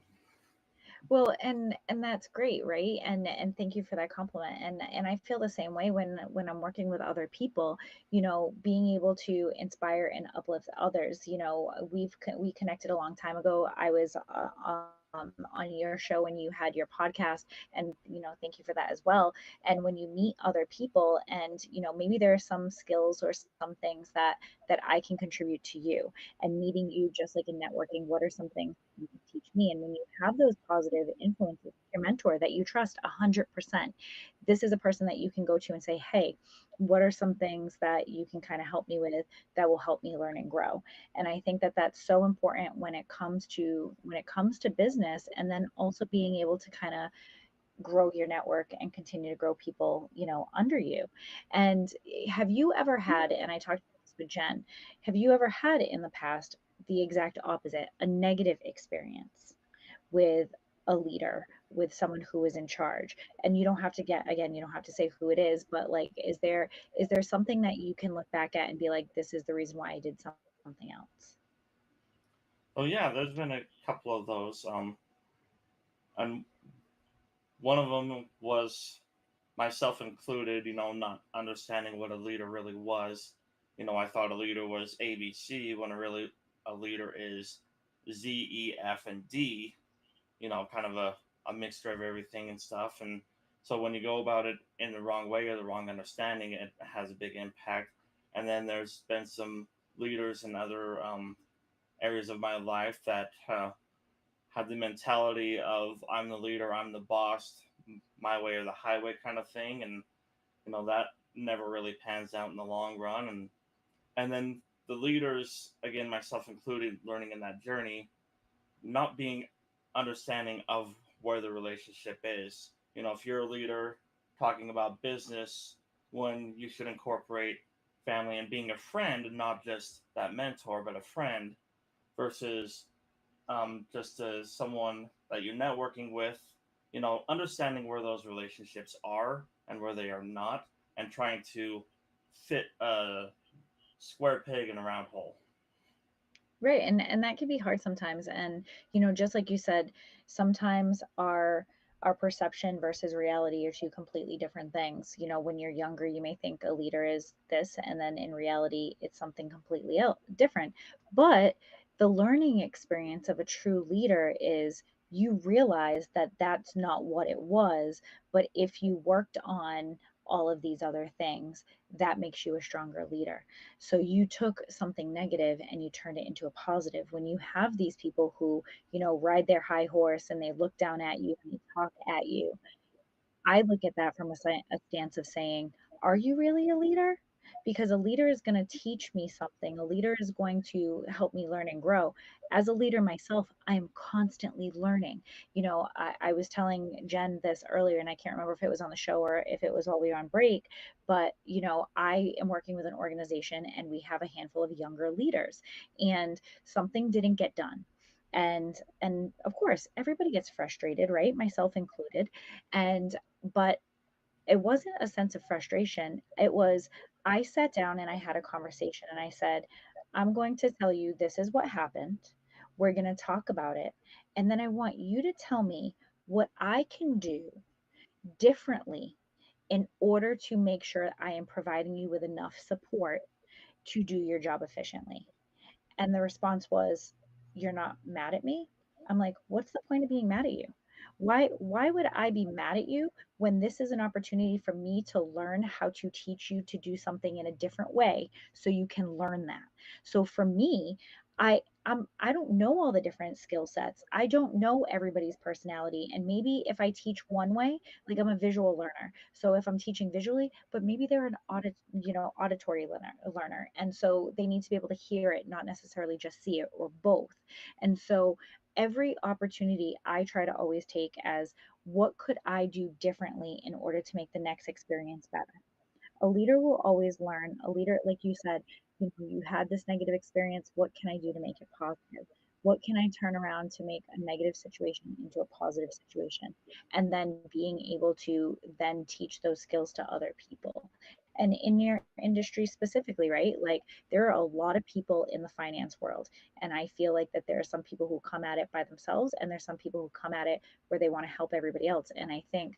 Well, and that's great, right? And thank you for that compliment. And I feel the same way when I'm working with other people, being able to inspire and uplift others. We connected a long time ago. I was on your show when you had your podcast, and thank you for that as well. And when you meet other people, and maybe there are some skills or some things that I can contribute to you, and meeting you just like in networking, what are some things you can teach me? And when you have those positive influences, your mentor that you trust 100%, this is a person that you can go to and say, hey, what are some things that you can kind of help me with that will help me learn and grow? And I think that that's so important when it comes to business, and then also being able to kind of grow your network and continue to grow people, under you. And have you ever had, and I talked about this with Jen, have you ever had in the past the exact opposite, a negative experience with a leader, with someone who is in charge? And you don't have to get, again, you don't have to say who it is, but like, is there something that you can look back at and be like, this is the reason why I did something else? Oh yeah, there's been a couple of those. And one of them was myself included, not understanding what a leader really was. I thought a leader was ABC when a leader is Z, E, F, and D, kind of a mixture of everything and stuff. And so when you go about it in the wrong way or the wrong understanding, it has a big impact. And then there's been some leaders in other areas of my life that had the mentality of I'm the leader, I'm the boss, my way or the highway kind of thing, and that never really pans out in the long run. And then the leaders, again, myself included, learning in that journey, not being understanding of where the relationship is. If you're a leader talking about business, when you should incorporate family and being a friend, not just that mentor, but a friend, versus just as someone that you're networking with, understanding where those relationships are and where they are not, and trying to fit a square peg in a round hole. Right, and that can be hard sometimes. And just like you said, sometimes our perception versus reality are two completely different things. When you're younger, you may think a leader is this, and then in reality, it's something completely different. But the learning experience of a true leader is you realize that that's not what it was, but if you worked on all of these other things, that makes you a stronger leader. So you took something negative and you turned it into a positive. When you have these people who, ride their high horse and they look down at you and they talk at you, I look at that from a stance of saying, are you really a leader? Because a leader is going to teach me something. A leader is going to help me learn and grow. As a leader myself, I am constantly learning. I was telling Jen this earlier, and I can't remember if it was on the show or if it was while we were on break, but, I am working with an organization and we have a handful of younger leaders, and something didn't get done. And of course, everybody gets frustrated, right? Myself included. And but it wasn't a sense of frustration. It was, I sat down and I had a conversation and I said, I'm going to tell you this is what happened. We're going to talk about it. And then I want you to tell me what I can do differently in order to make sure I am providing you with enough support to do your job efficiently. And the response was, "You're not mad at me?" I'm like, "What's the point of being mad at you? Why would I be mad at you when this is an opportunity for me to learn how to teach you to do something in a different way so you can learn that?" So for me, I don't know all the different skill sets. I don't know everybody's personality. And maybe if I teach one way, like I'm a visual learner. So if I'm teaching visually, but maybe they're an auditory learner. And so they need to be able to hear it, not necessarily just see it, or both. And so every opportunity I try to always take as, what could I do differently in order to make the next experience better? A leader will always learn. A leader, like you said, you had this negative experience. What can I do to make it positive? What can I turn around to make a negative situation into a positive situation? And then being able to then teach those skills to other people. And in your industry specifically, right? Like, there are a lot of people in the finance world. And I feel like that there are some people who come at it by themselves, and there's some people who come at it where they want to help everybody else. And I think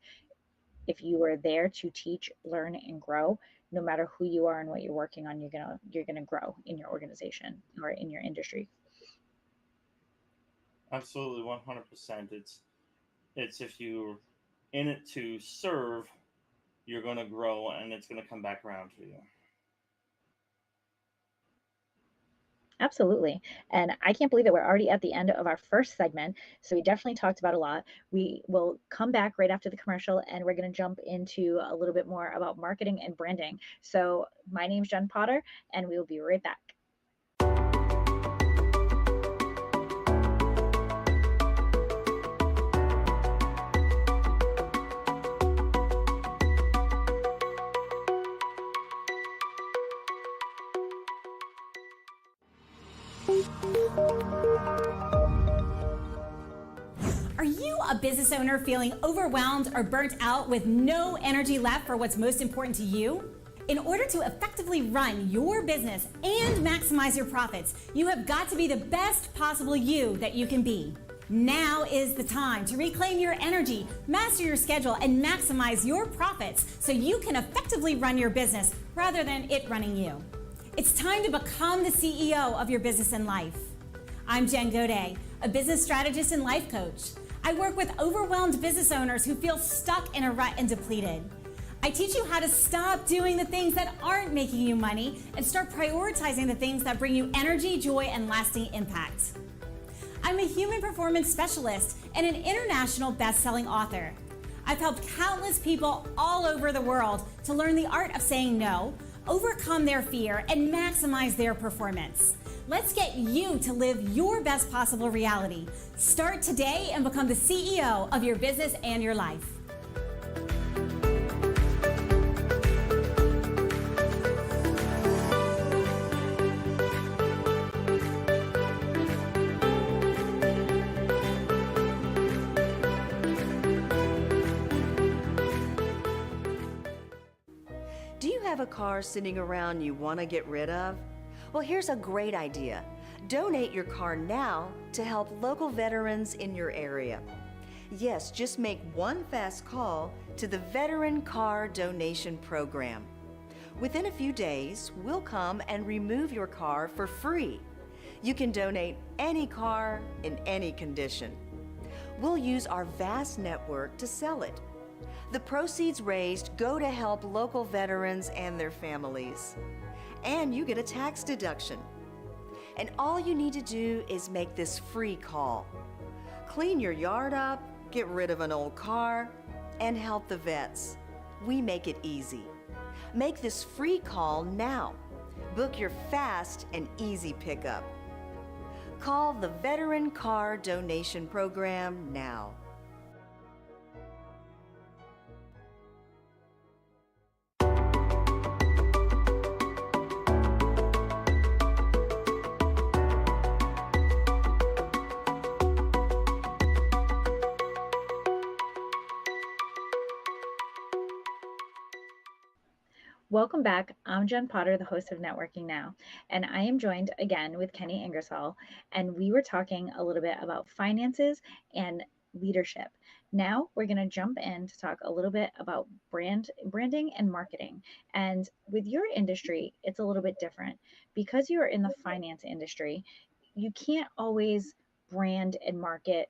if you are there to teach, learn, and grow, no matter who you are and what you're working on, you're gonna grow in your organization or in your industry. Absolutely, 100%. It's if you're in it to serve, you're going to grow, and it's going to come back around to you. Absolutely. And I can't believe that we're already at the end of our first segment. So we definitely talked about a lot. We will come back right after the commercial, and we're going to jump into a little bit more about marketing and branding. So my name's Jen Potter, and we will be right back. Are you a business owner feeling overwhelmed or burnt out with no energy left for what's most important to you? In order to effectively run your business and maximize your profits, you have got to be the best possible you that you can be. Now is the time to reclaim your energy, master your schedule, and maximize your profits so you can effectively run your business rather than it running you. It's time to become the CEO of your business and life. I'm Jen Godet, a business strategist and life coach. I work with overwhelmed business owners who feel stuck in a rut and depleted. I teach you how to stop doing the things that aren't making you money and start prioritizing the things that bring you energy, joy, and lasting impact. I'm a human performance specialist and an international best-selling author. I've helped countless people all over the world to learn the art of saying no, overcome their fear, and maximize their performance. Let's get you to live your best possible reality. Start today and become the CEO of your business and your life. Do you have a car sitting around you want to get rid of? Well, here's a great idea. Donate your car now to help local veterans in your area. Yes, just make one fast call to the Veteran Car Donation Program. Within a few days, we'll come and remove your car for free. You can donate any car in any condition. We'll use our vast network to sell it. The proceeds raised go to help local veterans and their families. And you get a tax deduction. And all you need to do is make this free call. Clean your yard up, get rid of an old car, and help the vets. We make it easy. Make this free call now. Book your fast and easy pickup. Call the Veteran Car Donation Program now. Welcome back. I'm Jen Potter, the host of Networking Now, and I am joined again with Kenny Ingersoll, and we were talking a little bit about finances and leadership. Now we're going to jump in to talk a little bit about branding and marketing. And with your industry, it's a little bit different because you're in the finance industry. You can't always brand and market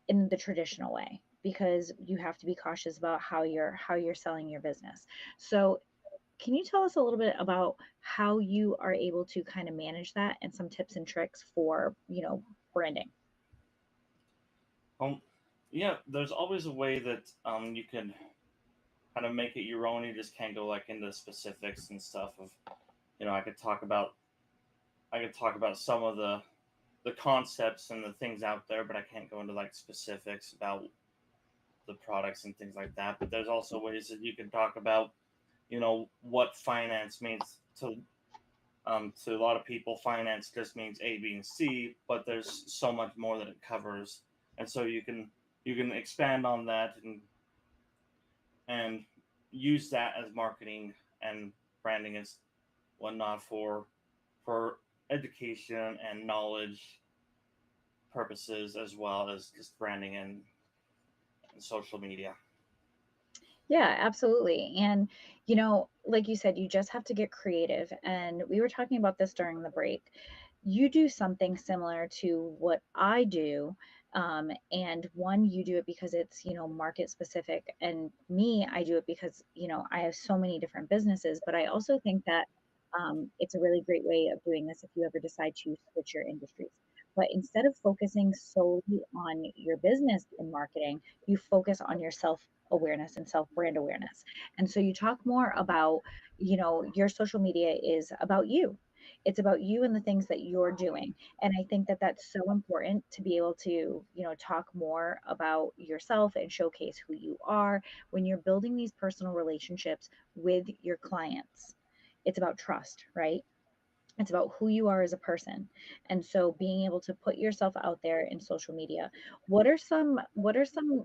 in the traditional way because you have to be cautious about how you're selling your business. So can you tell us a little bit about how you are able to kind of manage that and some tips and tricks for, branding? Um, yeah, there's always a way that you can kind of make it your own. You just can't go like into specifics and stuff of, I could talk about some of the concepts and the things out there, but I can't go into like specifics about the products and things like that. But there's also ways that you can talk about, what finance means to a lot of people. Finance just means A, B, and C, but there's so much more that it covers, and so you can expand on that and use that as marketing and branding as whatnot for education and knowledge purposes, as well as just branding and social media. Yeah, absolutely. And, like you said, you just have to get creative. And we were talking about this during the break. You do something similar to what I do. And one, you do it because it's, market specific. And me, I do it because, I have so many different businesses. But I also think that it's a really great way of doing this if you ever decide to switch your industries. But instead of focusing solely on your business and marketing, you focus on your self awareness and self brand awareness. And so you talk more about, your social media is about you. It's about you and the things that you're doing. And I think that that's so important to be able to, talk more about yourself and showcase who you are when you're building these personal relationships with your clients. It's about trust, right? It's about who you are as a person. And so being able to put yourself out there in social media. What are some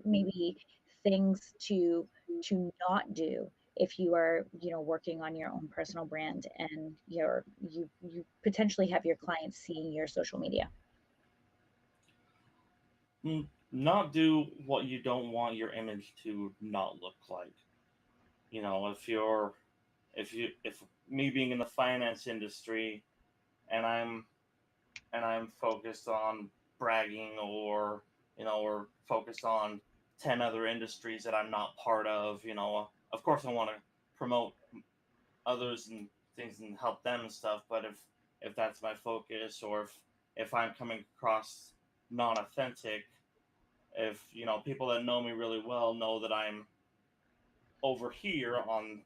maybe things to not do if you are, working on your own personal brand and you potentially have your clients seeing your social media? Not do what you don't want your image to not look like. If if me being in the finance industry and I'm focused on bragging, or focused on 10 other industries that I'm not part of, of course I want to promote others and things and help them and stuff. But if that's my focus, or if I'm coming across non authentic, if people that know me really well know that I'm over here on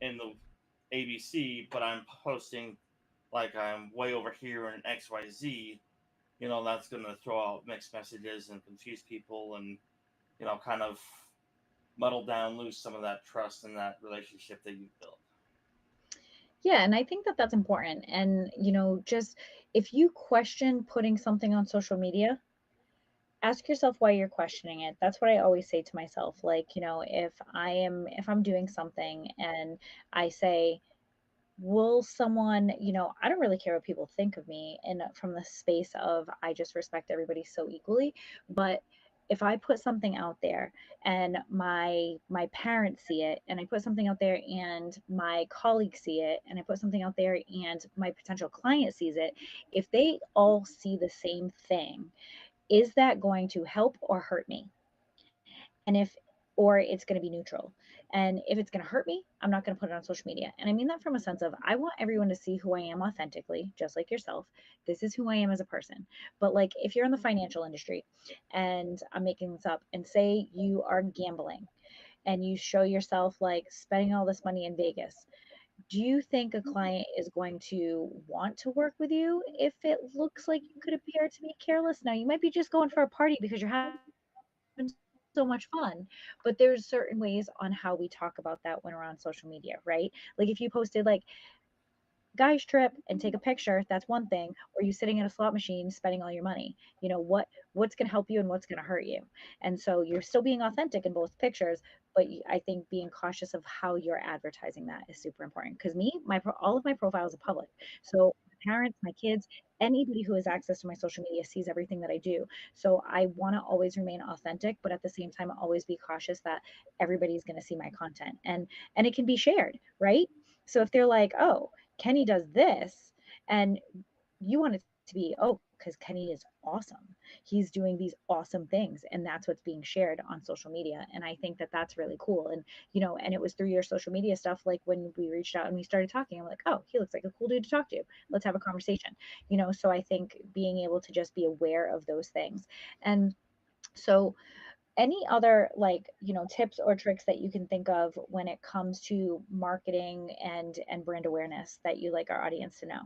in the ABC, but I'm posting like I'm way over here in XYZ, that's going to throw out mixed messages and confuse people, and kind of muddle down, lose some of that trust and that relationship that you've built. Yeah, and I think that that's important. And, just if you question putting something on social media, ask yourself why you're questioning it. That's what I always say to myself. Like, if I'm doing something and I say, will someone, I don't really care what people think of me, and from the space of I just respect everybody so equally. But if I put something out there and my parents see it, and I put something out there and my colleagues see it, and I put something out there and my potential client sees it, if they all see the same thing, is that going to help or hurt me? And if or it's going to be neutral. And if it's going to hurt me, I'm not going to put it on social media. And I mean that from a sense of I want everyone to see who I am authentically, just like yourself. This is who I am as a person. But like if you're in the financial industry, and I'm making this up, and say you are gambling and you show yourself like spending all this money in Vegas, do you think a client is going to want to work with you if it looks like you could appear to be careless? Now, you might be just going for a party because you're having so much fun, but there's certain ways on how we talk about that when we're on social media, right? Like if you posted like guys trip and take a picture, that's one thing, or you sitting at a slot machine spending all your money. What's going to help you and what's going to hurt you. And so you're still being authentic in both pictures, but I think being cautious of how you're advertising that is super important. Because all of my profiles are public, so my parents, my kids, anybody who has access to my social media sees everything that I do. So I want to always remain authentic, but at the same time always be cautious that everybody's going to see my content, and it can be shared, right? So if they're like, oh, Kenny does this, and you want it to be, oh, because Kenny is awesome. He's doing these awesome things, and that's what's being shared on social media. And I think that that's really cool. And and it was through your social media stuff, like when we reached out and we started talking, I'm like, oh, he looks like a cool dude to talk to. Let's have a conversation. So I think being able to just be aware of those things. And so any other, like, tips or tricks that you can think of when it comes to marketing and brand awareness that you like our audience to know?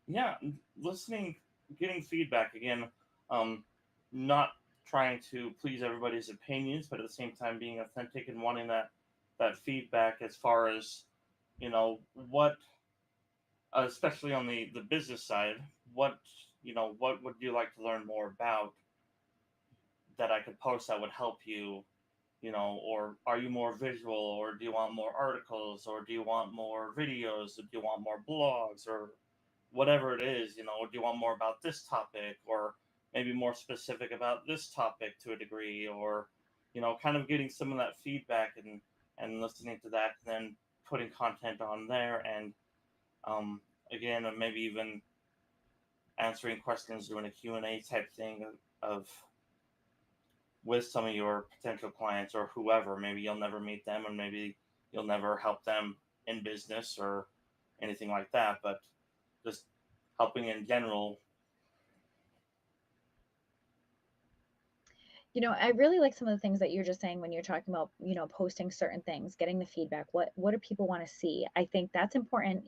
Yeah, listening, getting feedback again, um, not trying to please everybody's opinions, but at the same time being authentic and wanting that feedback as far as what, especially on the business side, what what would you like to learn more about that I could post that would help you, or are you more visual, or do you want more articles, or do you want more videos, or do you want more blogs, or whatever it is, do you want more about this topic, or maybe more specific about this topic to a degree, or kind of getting some of that feedback and listening to that, and then putting content on there, and again, maybe even answering questions, doing a Q&A type thing of with some of your potential clients or whoever. Maybe you'll never meet them, and maybe you'll never help them in business or anything like that, but just helping in general. I really like some of the things that you're just saying when you're talking about, posting certain things, getting the feedback. What do people want to see? I think that's important,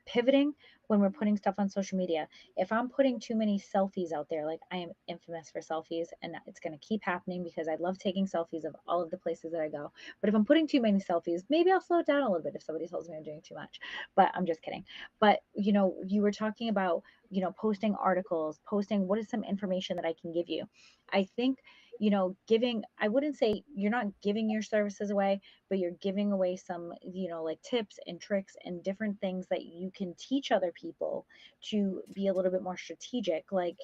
pivoting when we're putting stuff on social media. If I'm putting too many selfies out there, like I am infamous for selfies, and it's going to keep happening because I love taking selfies of all of the places that I go. But if I'm putting too many selfies, maybe I'll slow it down a little bit if somebody tells me I'm doing too much. But I'm just kidding. But, you were talking about, posting articles, posting what is some information that I can give you. I think giving, I wouldn't say you're not giving your services away, but you're giving away some, like tips and tricks and different things that you can teach other people to be a little bit more strategic. Like,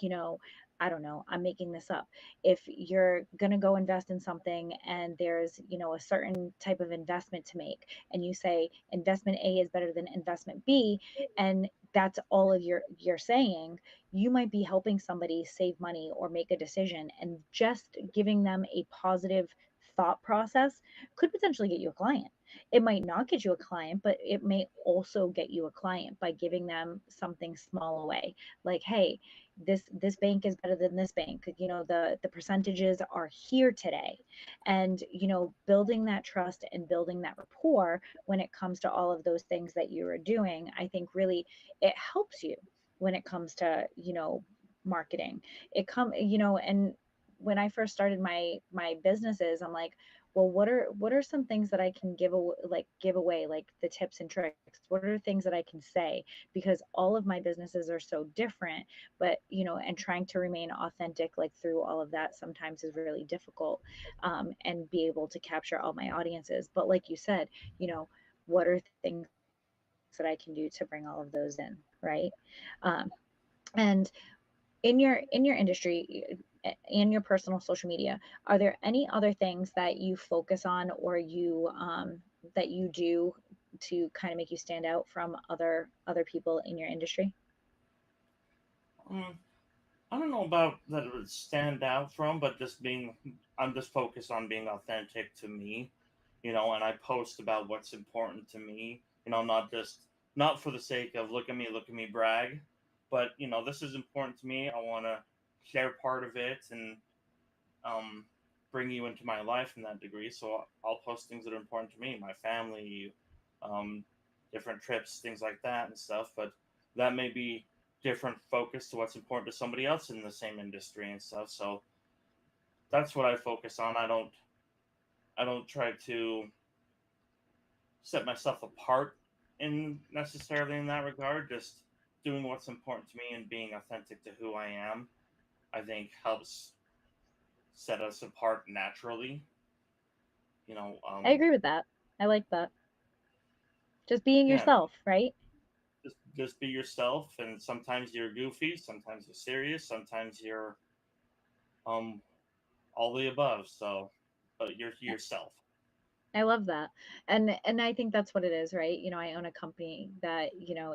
I don't know, I'm making this up. If you're going to go invest in something and there's, a certain type of investment to make, and you say investment A is better than investment B, and that's all of you're saying, you might be helping somebody save money or make a decision, and just giving them a positive thought process could potentially get you a client. It might not get you a client, but it may also get you a client by giving them something small away. Like, hey, this bank is better than this bank. The percentages are here today. And building that trust and building that rapport when it comes to all of those things that you are doing, I think really it helps you when it comes to marketing. And when I first started my businesses, I'm like, well, what are some things that I can give away, like the tips and tricks? What are things that I can say? Because all of my businesses are so different, but and trying to remain authentic, like through all of that, sometimes is really difficult, and be able to capture all my audiences. But like you said, what are things that I can do to bring all of those in, right? Um, and in your industry, in your personal social media, are there any other things that you focus on, or that you do to kind of make you stand out from other people in your industry? um, I don't know about that it would stand out from, but I'm just focused on being authentic to me, and I post about what's important to me, not for the sake of look at me brag, but this is important to me. I want to share part of it and um, bring you into my life in that degree. So I'll post things that are important to me, my family, um, different trips, things like that and stuff. But that may be different focus to what's important to somebody else in the same industry and stuff. So that's what I focus on. I don't try to set myself apart in necessarily in that regard. Just doing what's important to me and being authentic to who I am, I think helps set us apart naturally. You know, I agree with that. I like that. Just being yeah, yourself, right? just be yourself, and sometimes you're goofy, sometimes you're serious, sometimes you're um all the above. So, but you're yourself. I love that. And I think that's what it is, right? I own a company that,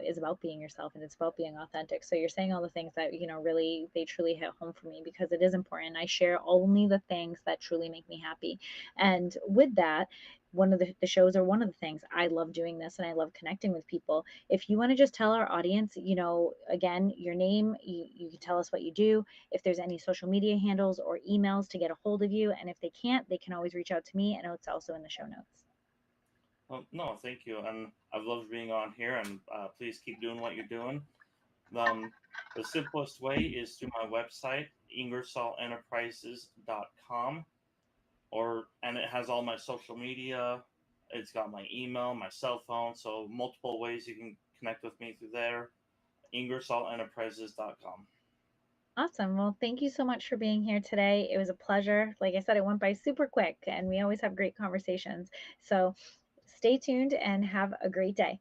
is about being yourself and it's about being authentic. So you're saying all the things that, really they truly hit home for me because it is important. I share only the things that truly make me happy. And with that, one of the shows are one of the things I love doing this and I love connecting with people. If you want to just tell our audience, again, your name, you can tell us what you do, if there's any social media handles or emails to get a hold of you. And if they can't, they can always reach out to me. And it's also in the show notes. Well, no, thank you, and I've loved being on here, and please keep doing what you're doing. Um, the simplest way is through my website, ingersollenterprises.com, and it has all my social media. It's got my email, my cell phone, so multiple ways you can connect with me through there. ingersollenterprises.com. Awesome. Well, thank you so much for being here today. It was a pleasure. Like I said, it went by super quick, and we always have great conversations. So stay tuned and have a great day.